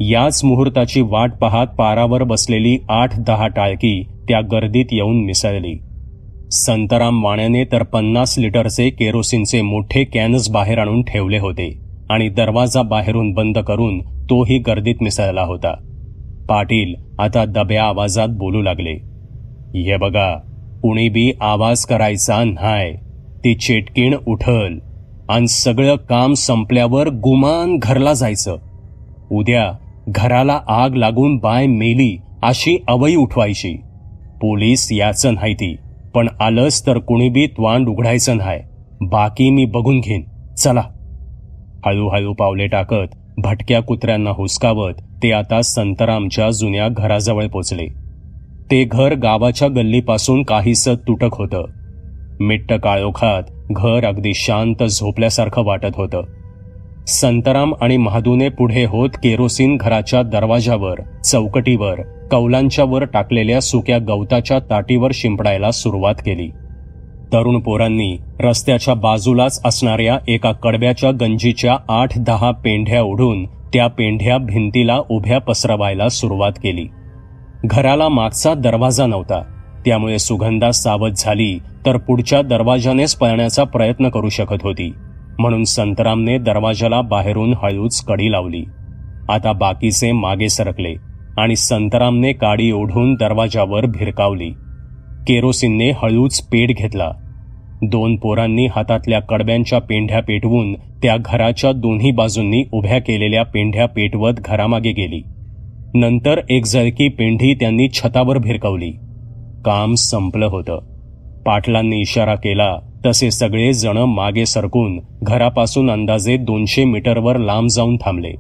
याच मुहूर्ताची वाट पाहत पारावर बसलेली 8-10 टाळकी त्या गर्दीत येऊन मिसळली. संतराम वाण्याने तर 50 लिटरचे केरोसिनचे मोठे कॅनच बाहेर आणून ठेवले होते आणि दरवाजा बाहेरून बंद करून तोही गर्दीत मिसळला होता. पाटील आता दब्या आवाजात बोलू लागले, हे बघा, कुणी बी आवाज करायचा न्हाय. ती चेटकीण उठल आणि सगळं काम संपल्यावर गुमान घरला जायचं. उद्या घराला आग लागून बाय मेली अशी अवई उठवायची. पोलीस याचं नाही ती, पण आलंच तर कुणी बी त्वांड उघडायचं नाही. बाकी मी बघून घेईन. चला. हळूहळू पावले टाकत भटक्या कुत्र्यांना हुसकावत ते आता संतरामच्या जुन्या घराजवळ पोचले. ते घर गावाच्या गल्लीपासून काहीसं तुटक होतं. मिट्ट काळोखात घर अगदी शांत झोपल्यासारखं वाटत होतं. संतराम आणि महादूने पुढे होत केरोसिन घराच्या दरवाजावर, चौकटीवर, कौलांच्या वर टाकलेल्या सुक्या गवताच्या ताटीवर शिंपडायला सुरुवात केली. तरुण पोरांनी रस्त्याच्या बाजूलाच असणाऱ्या एका कडब्याच्या गंजीच्या 8-10 पेंढ्या ओढून त्या पेंढ्या भिंतीला उभ्या पसरवायला सुरुवात केली. घराला मागचा दरवाजा नव्हता, त्यामुळे सुगंधा सावध झाली तर पुढच्या दरवाजानेच पळण्याचा प्रयत्न करू शकत होती. म्हणून संतरामने दरवाजाला बाहेरून हळूच कडी लावली. आता बाकीचे मागे सरकले आणि संतरामने काडी ओढून दरवाजावर भिरकावली. केरोसिनने हळूच पेट घेतला. 2 पोरांनी हातातल्या कडब्यांच्या पेंढ्या पेटवून त्या घराच्या दोन्ही बाजूंनी उभ्या केलेल्या पेंढ्या पेटवत घरामागे गेली. नंतर एक जळकी पेंढी त्यांनी छतावर भिरकवली. काम संपलं होतं. पाटलांनी इशारा केला तसे सगळे जण मागे सरकून घरापासून अंदाजे 200 मीटरवर लांब जाऊन थांबले.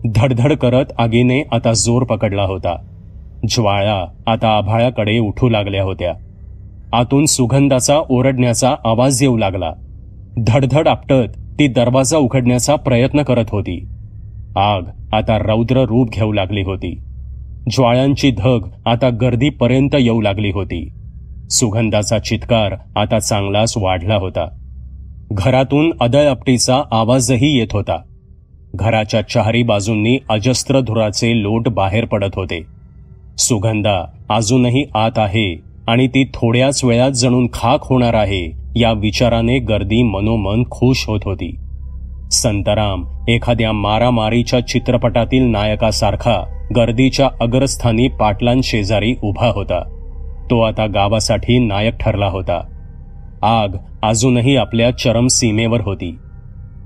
धडधड करत आगीने आता जोर पकडला होता. ज्वाळा आता आभाळाकडे उठू लागल्या होत्या. आतून सुगंधाचा ओरडण्याचा आवाज येऊ लागला. धडधड आपटत ती दरवाजा उघडण्याचा प्रयत्न करत होती. आग आता रौद्र रूप घेऊ लागली होती. ज्वाळांची धग आता गर्दीपर्यंत येऊ लागली होती. सुगंधाचा चित्कार आता चांगलाच वाढला होता. घरातून अदळआपटीचा आवाजही येत होता. घराच्या चारही बाजूंनी अजस्त्र धुराचे लोट बाहेर पडत होते. सुगंधा अजूनही आत आहे आणि ती थोड्याच वेळात जणून खाक होणार आहे या विचाराने गर्दी मनोमन खुश होत होती. संतराम एखाद्या मारामारीच्या चित्रपटातील नायकासारखा गर्दीच्या अग्रस्थानी पाटलांशेजारी उभा होता. तो आता गावासाठी नायक ठरला होता. आग अजूनही आपल्या चरमसीमेवर होती.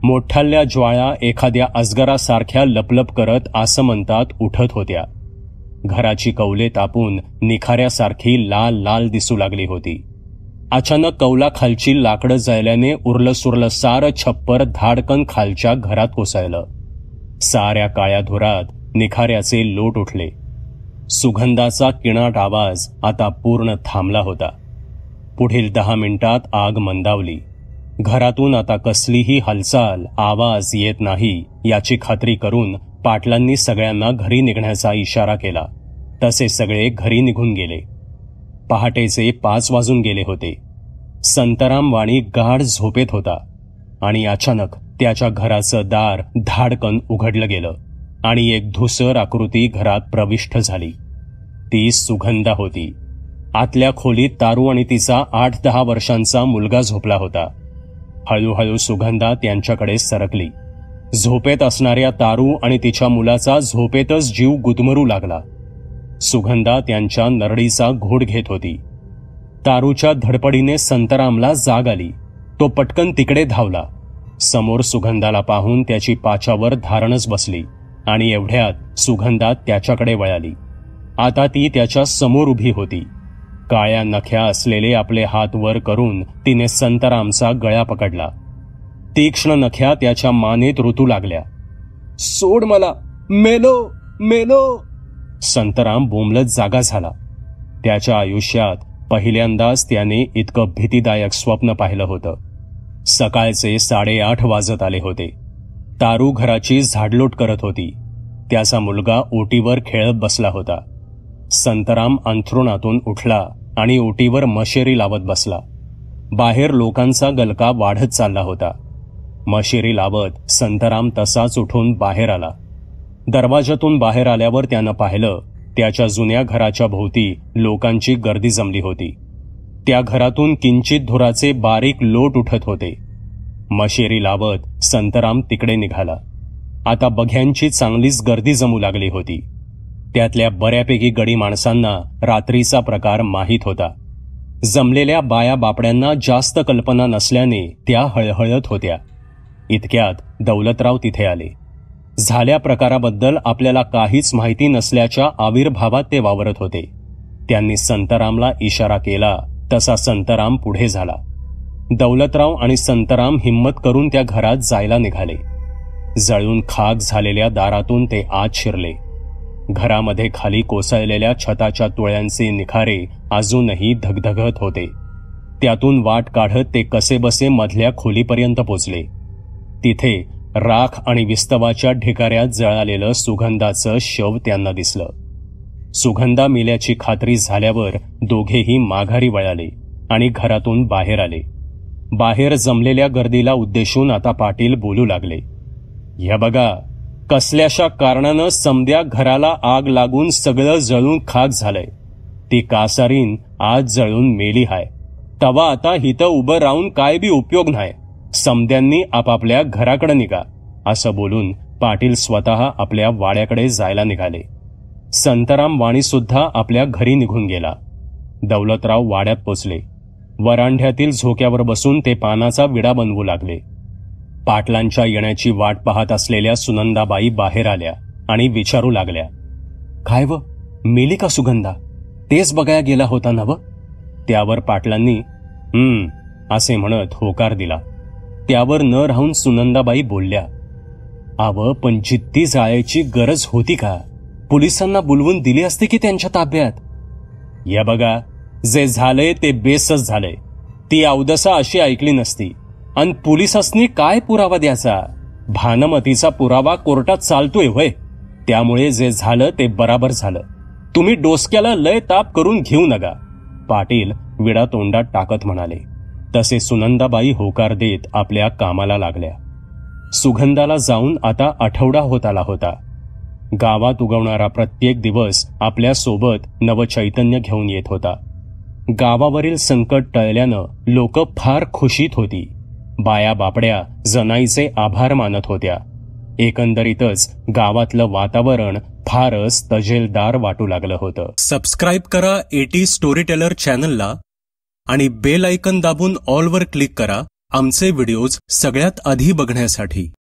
मोठ्याल्या ज्वाळा एखाद्या अजगरासारख्या लपलप करत आसमंतात उठत होत्या. घराची कौले तापून निखाऱ्यासारखी लाल लाल दिसू लागली होती. अचानक कौलाखालची लाकडं जळल्याने उरलं सुरलं सारं छप्पर धाडकन खालच्या घरात कोसळलं. साऱ्या काळ्या धुरात निखाऱ्याचे लोट उठले. सुगंधाचा किणाट आवाज आता पूर्ण थांबला होता. पुढील 10 मिनिटात आग मंदावली. घरातून आता कसलीही हालचाल, आवाज येत नाही याची खात्री करून पाटलांनी सगळ्यांना घरी निघण्याचा इशारा केला. तसे सगळे घरी निघून गेले. पहाटेचे 5 वाजून गेले होते. संतराम वाणी गाढ झोपेत होता आणि अचानक त्याच्या घराचं दार धाडकन उघडलं गेलं आणि एक धुसर आकृती घरात प्रविष्ट झाली. ती सुगंधा होती. आतल्या खोलीत तारू आणि तिचा 8-10 वर्षांचा मुलगा झोपला होता. हळूहळू सुगंधा त्यांच्याकडे सरकली. झोपेत असणाऱ्या तारू आणि तिच्या मुलाचा झोपेतच जीव गुदमरू लागला. सुगंधा त्यांच्या नरडीचा घोट घेत होती. तारूच्या धडपडीने संतरामला जाग आली. तो पटकन तिकडे धावला. समोर सुगंधाला पाहून त्याची पाच्यावर धारणच बसली आणि एवढ्यात सुगंधा त्याच्याकडे वळाली. आता ती त्याच्या समोर उभी होती. काळ्या नख्या असलेले आपले हात वर करून तिने संतरामचा गळा पकडला. तीक्ष्ण नख्या त्याच्या मानेत रुतू लागल्या. सोड मला, मेलो मेलो. संतराम बोंबलत जागा झाला. त्याच्या आयुष्यात पहिल्यांदाच त्याने इतकं भीतीदायक स्वप्न पाहिलं होतं. सकाळचे 8:30 वाजत आले होते. तारू घराची झाडलोट करत होती. त्याचा मुलगा ओटीवर खेळत बसला होता. संतराम अंथरुणातून उठला आणि ओटीवर मशेरी लावत बसला. बाहेर लोकांचा गलका वाढत चालला होता. मशेरी लावत संतराम तसाच उठून बाहेर आला. दरवाजातून बाहेर आल्यावर त्यानं पाहिलं त्याच्या जुन्या घराच्या भोवती लोकांची गर्दी जमली होती. त्या घरातून किंचित धुराचे बारीक लोट उठत होते. मशेरी लावत संतराम तिकडे निघाला. आता बघ्यांची चांगलीच गर्दी जमू लागली होती. त्यातल्या बऱ्यापैकी गडी माणसांना रात्रीचा प्रकार माहीत होता. जमलेल्या बाया बापड्यांना जास्त कल्पना नसल्याने त्या हळहळत होत्या. इतक्यात दौलतराव तिथे आले. झाल्या प्रकाराबद्दल आपल्याला काहीच माहिती नसल्याच्या आविर्भावात ते वावरत होते. त्यांनी संतरामला इशारा केला तसा संतराम पुढे झाला. दौलतराव आणि संतराम हिम्मत करून त्या घरात जायला निघाले. जळून खाक झालेल्या दारातून ते आत शिरले. घरामध्ये खाली कोसळलेल्या छताच्या तुळ्यांचे निखारे अजूनही धगधगत होते. त्यातून वाट काढत ते कसेबसे मधल्या खोलीपर्यंत पोचले. तिथे राख आणि विस्तवाच्या ढिगाऱ्यात जळालेलं सुगंधाचं शव त्यांना दिसलं. सुगंधा मेल्याची खात्री झाल्यावर दोघेही माघारी वळाले आणि घरातून बाहेर आले. बाहेर जमलेल्या गर्दीला उद्देशून आता पाटील बोलू लागले. "या बघा, कसल्याशा कारणानं समद्या घराला आग लागून सगळं जळून खाक झालंय. ती कासारीन आज जळून मेली हाय. तवा आता हिथं उभं राहून काय बी उपयोग नाही. समद्यांनी आपापल्या घराकडे निघा." असं बोलून पाटील स्वतः आपल्या वाड्याकडे जायला निघाले. संतराम वाणी सुद्धा आपल्या घरी निघून गेला. दौलतराव वाड्यात पोचले. वरांढ्यातील झोक्यावर बसून ते पानाचा विडा बनवू लागले. पाटलांच्या येण्याची वाट पाहत असलेल्या सुनंदाबाई बाहेर आल्या आणि विचारू लागल्या, "काय व, मेली का सुगंधा? तेच बघायला गेला होता ना व?" त्यावर पाटलांनी असे म्हणत होकार दिला. त्यावर न राहून सुनंदाबाई बोलल्या, "आव, पण जिद्दी जायची गरज होती का? पोलिसांना बोलवून दिली असते की त्यांच्या ताब्यात." "या बघा, जे झालंय ते बेसच झालंय. ती अवदसा अशी ऐकली नसती. आणि पोलिसांनी काय पुरावा द्यायचा? भानमतीचा पुरावा कोर्टात चालतोय होय. त्यामुळे जे झालं ते बराबर झालं. तुम्ही डोसक्याला लय ताप करून घेऊ नका." पाटील विडा तोंडात टाकत म्हणाले. तसे सुनंदाबाई होकार देत आपल्या कामाला लागल्या. सुगंधाला जाऊन आता आठवडा होत आला होता. गावात उगवणारा प्रत्येक दिवस आपल्या सोबत नवचैतन्य घेऊन येत होता. गावावरील संकट टळल्यानं लोक फार खुशीत होती. बाया बापड्या जनाईचे आभार मानत होत्या. एकंदरीतच गावातलं वातावरण फारच तजेलदार वाटू लागलं होतं. सबस्क्राईब करा एटी स्टोरी टेलर चॅनलला आणि बेल आयकन दाबून ऑलवर क्लिक करा आमचे व्हिडिओज सगळ्यात आधी बघण्यासाठी.